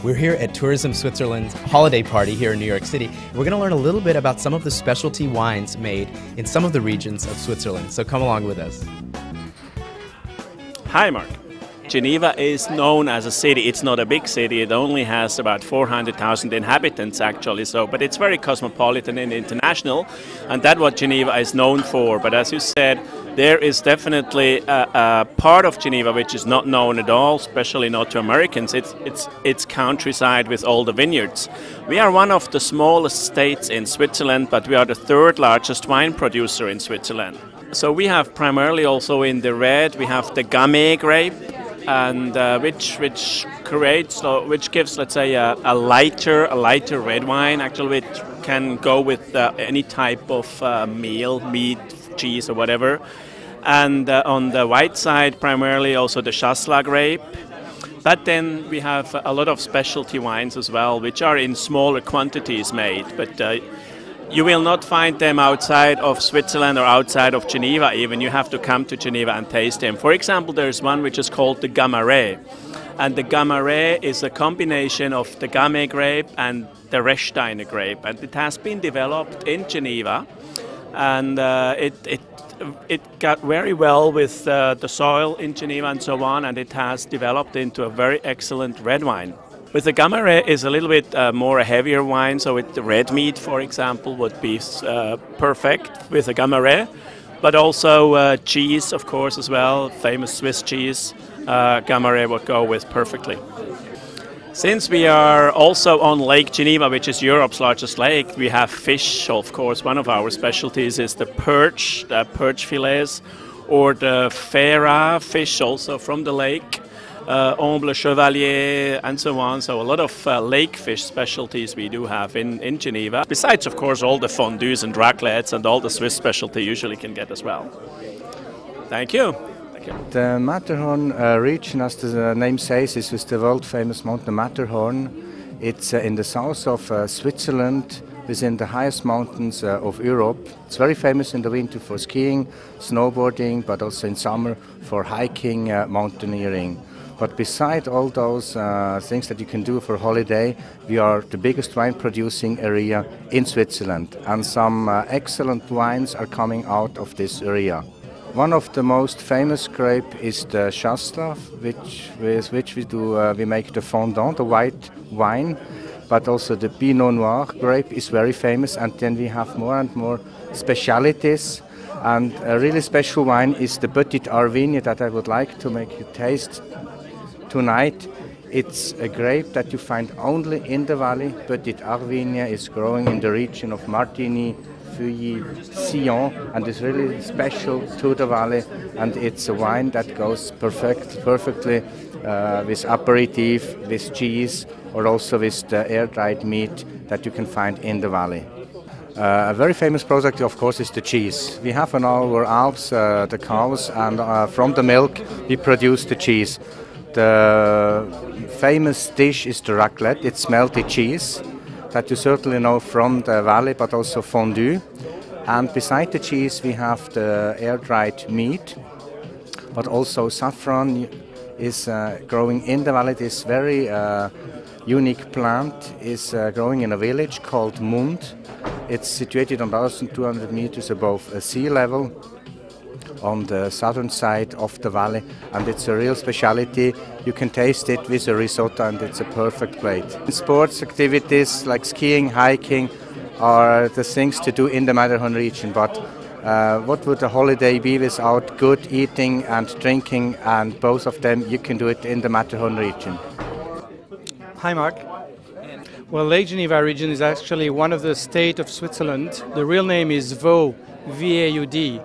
We're here at Tourism Switzerland's holiday party here in New York City. We're going to learn a little bit about some of the specialty wines made in some of the regions of Switzerland. So come along with us. Hi, Mark. Geneva is known as a city. It's not a big city. It only has about 400,000 inhabitants, actually. But it's very cosmopolitan and international, and that's what Geneva is known for. But as you said, there is definitely a part of Geneva which is not known at all, especially not to Americans. It's countryside with all the vineyards. We are one of the smallest states in Switzerland, but we are the third largest wine producer in Switzerland. So we have primarily also in the red, we have the Gamay grape, and which gives, let's say, a lighter red wine. Actually, it can go with any type of meal, meat, cheese or whatever. And on the white side, primarily also the Chasselas grape. But then we have a lot of specialty wines as well, which are in smaller quantities made. But you will not find them outside of Switzerland or outside of Geneva even. You have to come to Geneva and taste them. For example, there's one which is called the Gamaret. And the Gamaret is a combination of the Gamay grape and the Rechsteiner grape. And it has been developed in Geneva. And it got very well with the soil in Geneva and so on, and it has developed into a very excellent red wine. With the Gamaret is a little bit more a heavier wine, so with the red meat, for example, would be perfect with the Gamaret, but also cheese, of course, as well, famous Swiss cheese, Gamaret would go with perfectly. Since we are also on Lake Geneva, which is Europe's largest lake, we have fish, of course. One of our specialties is the perch fillets, or the fera fish also from the lake, omble, chevalier, and so on. So a lot of lake fish specialties we do have in Geneva. Besides, of course, all the fondues and raclettes and all the Swiss specialty you usually can get as well. Thank you. The Matterhorn region, as the name says, is with the world-famous mountain Matterhorn. It's in the south of Switzerland, within the highest mountains of Europe. It's very famous in the winter for skiing, snowboarding, but also in summer for hiking, mountaineering. But beside all those things that you can do for holiday, we are the biggest wine producing area in Switzerland, and some excellent wines are coming out of this area. One of the most famous grape is the Chasselas, with which we make the fondant, the white wine, but also the Pinot Noir grape is very famous, and then we have more and more specialities. And a really special wine is the Petite Arvigne that I would like to make you taste tonight. It's a grape that you find only in the valley. Petite Arvigne is growing in the region of Martigny, Feuilly, Sillon, and is really special to the valley, and it's a wine that goes perfectly with aperitif, with cheese, or also with the air-dried meat that you can find in the valley. A very famous product, of course, is the cheese. We have on our Alps the cows, and from the milk we produce the cheese. The famous dish is the raclette. It's melted cheese that you certainly know from the valley, but also fondue. And beside the cheese we have the air-dried meat, but also saffron is growing in the valley. This very unique plant is growing in a village called Mund. It's situated on 1,200 meters above sea level on the southern side of the valley, and it's a real speciality. You can taste it with a risotto, and it's a perfect plate. Sports activities like skiing, hiking are the things to do in the Matterhorn region, but what would a holiday be without good eating and drinking, and both of them you can do it in the Matterhorn region. Hi Mark. Well, Lake Geneva region is actually one of the states of Switzerland. The real name is Vaud, V-A-U-D.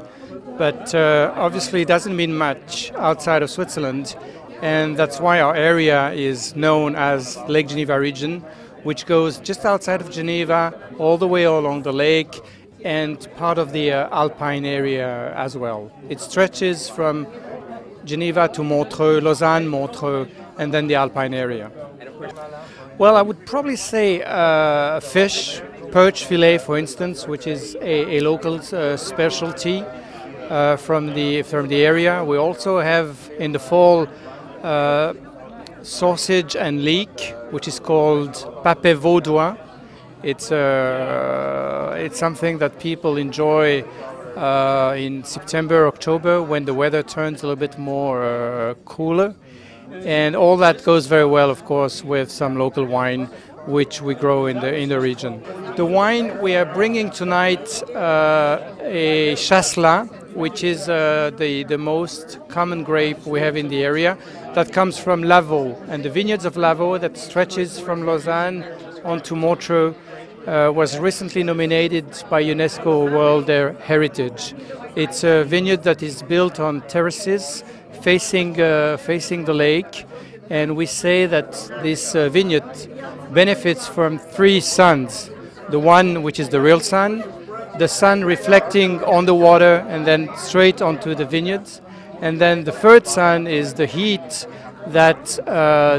But obviously it doesn't mean much outside of Switzerland, and that's why our area is known as Lake Geneva region, which goes just outside of Geneva, all the way along the lake, and part of the Alpine area as well. It stretches from Geneva to Montreux, Lausanne, Montreux, and then the Alpine area. Well, I would probably say fish, perch fillet, for instance, which is a local specialty. From the area. We also have in the fall sausage and leek, which is called Pape Vaudois. It's something that people enjoy in September, October, when the weather turns a little bit more cooler. And all that goes very well, of course, with some local wine, which we grow in the region. The wine we are bringing tonight, a Chasselas, which is the most common grape we have in the area, that comes from Lavaux. And the vineyards of Lavaux, that stretches from Lausanne onto Montreux, was recently nominated by UNESCO World Heritage. It's a vineyard that is built on terraces facing the lake, and we say that this vineyard benefits from three suns. The one which is the real sun, the sun reflecting on the water and then straight onto the vineyards, and then the third sun is the heat that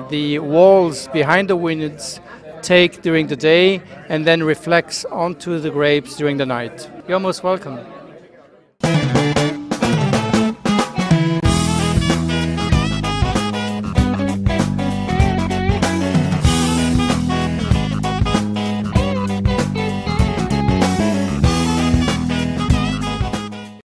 the walls behind the vineyards take during the day and then reflects onto the grapes during the night. You're most welcome.